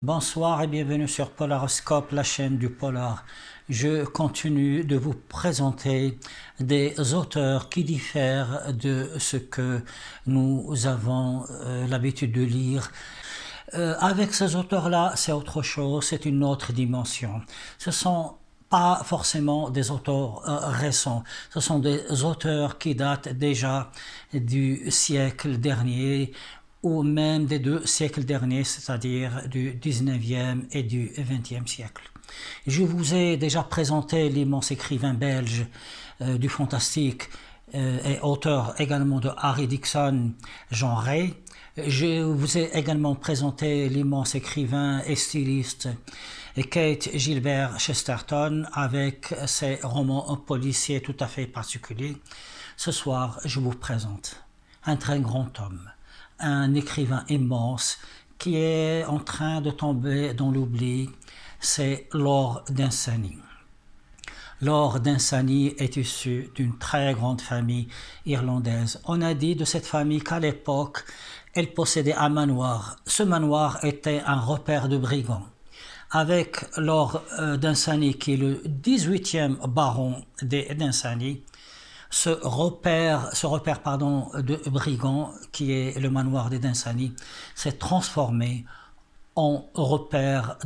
Bonsoir et bienvenue sur Polaroscope, la chaîne du polar. Je continue de vous présenter des auteurs qui diffèrent de ce que nous avons l'habitude de lire. Avec ces auteurs-là, c'est autre chose, c'est une autre dimension. Ce sont pas forcément des auteurs récents, ce sont des auteurs qui datent déjà du siècle dernier ou même des 2 siècles derniers, c'est-à-dire du 19e et du 20e siècle. Je vous ai déjà présenté l'immense écrivain belge du fantastique et auteur également de Harry Dixon, Jean Ray. Je vous ai également présenté l'immense écrivain et styliste Kate Gilbert Chesterton avec ses romans policiers tout à fait particuliers. Ce soir, je vous présente un très grand homme, un écrivain immense qui est en train de tomber dans l'oubli, c'est Lord Dunsany. Lord Dunsany est issu d'une très grande famille irlandaise. On a dit de cette famille qu'à l'époque, elle possédait un manoir. Ce manoir était un repère de brigands. Avec Lord Dunsany, qui est le 18e baron des Dunsany, ce repère de brigands, qui est le manoir des Dunsany, s'est transformé en repère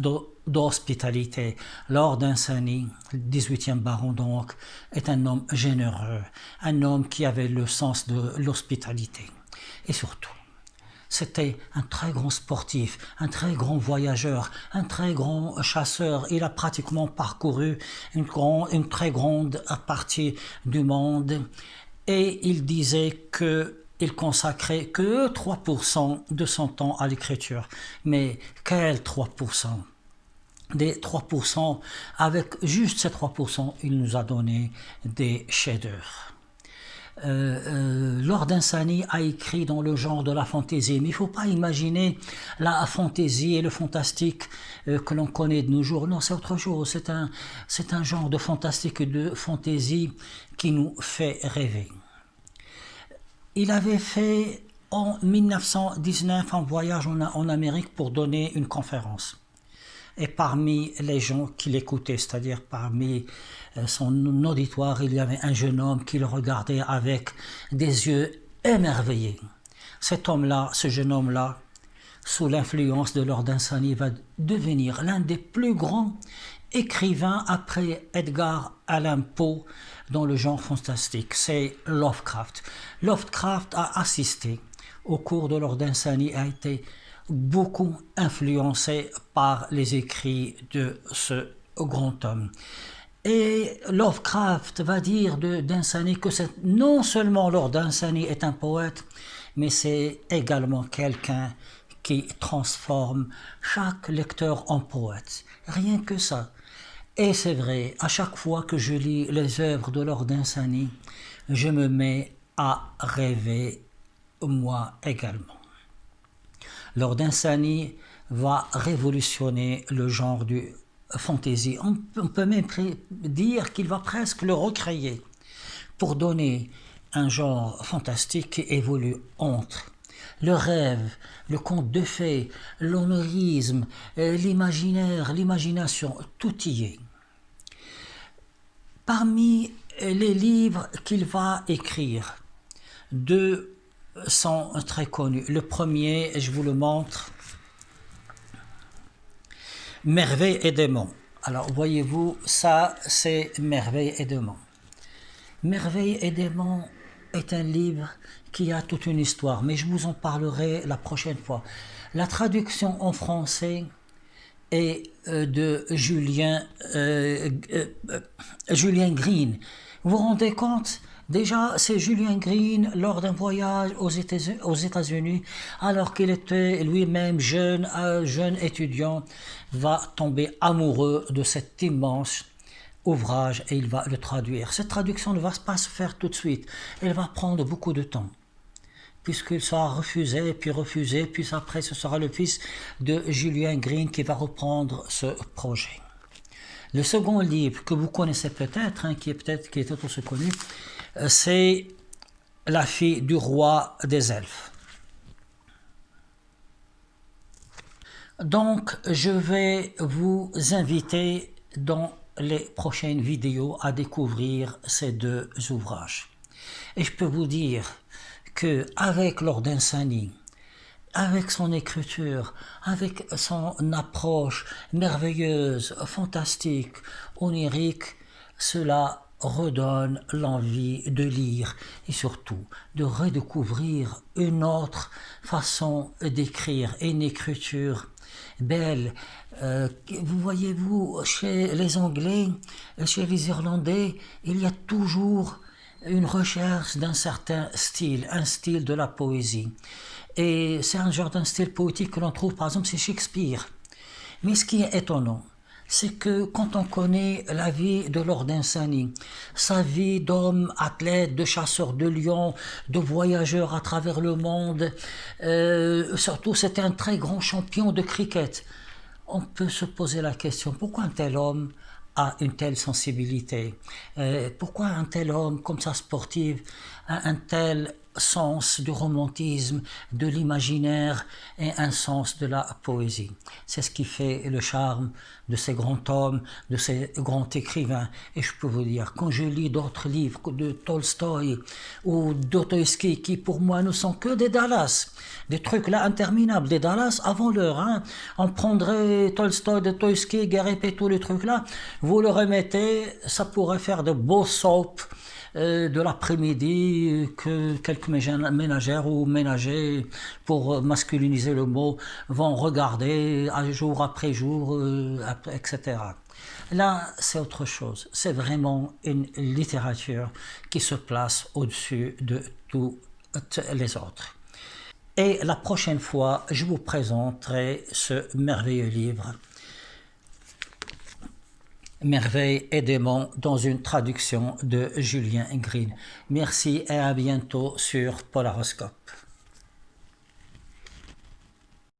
d'hospitalité. Lord Dunsany, 18e baron donc, est un homme généreux, un homme qui avait le sens de l'hospitalité. Et surtout, c'était un très grand sportif, un très grand voyageur, un très grand chasseur. Il a pratiquement parcouru une très grande partie du monde et il disait qu'il consacrait que 3% de son temps à l'écriture. Mais quel 3%? Des 3%, avec juste ces 3%, il nous a donné des chefs-d'œuvre. Lord Dunsany a écrit dans le genre de la fantaisie, mais il ne faut pas imaginer la fantaisie et le fantastique que l'on connaît de nos jours. Non, c'est autre chose. C'est un genre de fantastique et de fantaisie qui nous fait rêver. Il avait fait en 1919 un voyage en Amérique pour donner une conférence. Et parmi les gens qui l'écoutaient, c'est-à-dire parmi son auditoire, il y avait un jeune homme qui le regardait avec des yeux émerveillés. Cet homme-là, ce jeune homme-là, sous l'influence de Lord Dunsany, va devenir l'un des plus grands écrivains après Edgar Allan Poe dans le genre fantastique. C'est Lovecraft. Lovecraft a assisté au cours de Lord Dunsany, a été beaucoup influencé par les écrits de ce grand homme. Et Lovecraft va dire de Dunsany que non seulement Lord Dunsany est un poète, mais c'est également quelqu'un qui transforme chaque lecteur en poète. Rien que ça. Et c'est vrai, à chaque fois que je lis les œuvres de Lord Dunsany, je me mets à rêver moi également. Lord Dunsany va révolutionner le genre du fantasy. On peut même dire qu'il va presque le recréer pour donner un genre fantastique qui évolue entre le rêve, le conte de fées, l'onirisme, l'imaginaire, l'imagination, tout y est. Parmi les livres qu'il va écrire, deux sont très connus. Le premier, je vous le montre, Merveille et démons. Alors voyez-vous, ça c'est Merveille et démons. Merveille et démons est un livre qui a toute une histoire, mais je vous en parlerai la prochaine fois. La traduction en français est de Julien Green. Vous vous rendez compte? Déjà, c'est Julien Green, lors d'un voyage aux États-Unis, alors qu'il était lui-même jeune étudiant, va tomber amoureux de cet immense ouvrage et il va le traduire. Cette traduction ne va pas se faire tout de suite. Elle va prendre beaucoup de temps, puisqu'il sera refusé, puis après ce sera le fils de Julien Green qui va reprendre ce projet. Le second livre que vous connaissez peut-être, qui est aussi connu, c'est La fille du roi des elfes. Donc, je vais vous inviter dans les prochaines vidéos à découvrir ces deux ouvrages. Et je peux vous dire que avec Lord Insani, avec son écriture, avec son approche merveilleuse, fantastique, onirique, cela redonne l'envie de lire et surtout de redécouvrir une autre façon d'écrire, une écriture belle. Vous voyez-vous, chez les Anglais, chez les Irlandais, il y a toujours une recherche d'un certain style, un style de la poésie. Et c'est un genre d'un style poétique que l'on trouve par exemple chez Shakespeare. Mais ce qui est étonnant, c'est que quand on connaît la vie de Lord Insani, sa vie d'homme athlète, de chasseur de lions, de voyageur à travers le monde, surtout c'était un très grand champion de cricket, on peut se poser la question, pourquoi un tel homme a une telle sensibilité? Pourquoi un tel homme, comme ça sportif, a un tel sens du romantisme, de l'imaginaire et un sens de la poésie? C'est ce qui fait le charme de ces grands hommes, de ces grands écrivains. Et je peux vous dire, quand je lis d'autres livres de Tolstoï ou Dostoïevski, qui pour moi ne sont que des Dallas, des trucs là interminables, des Dallas avant l'heure, hein. On prendrait Tolstoï, Dostoïevski, Guerre et tous les trucs là, vous le remettez, ça pourrait faire de beaux soaps de l'après-midi que quelques ménagères ou ménagers, pour masculiniser le mot, vont regarder jour après jour, etc. Là, c'est autre chose. C'est vraiment une littérature qui se place au-dessus de toutes les autres. Et la prochaine fois, je vous présenterai ce merveilleux livre, Merveille et démons, dans une traduction de Julien Green. Merci et à bientôt sur Polaroscope.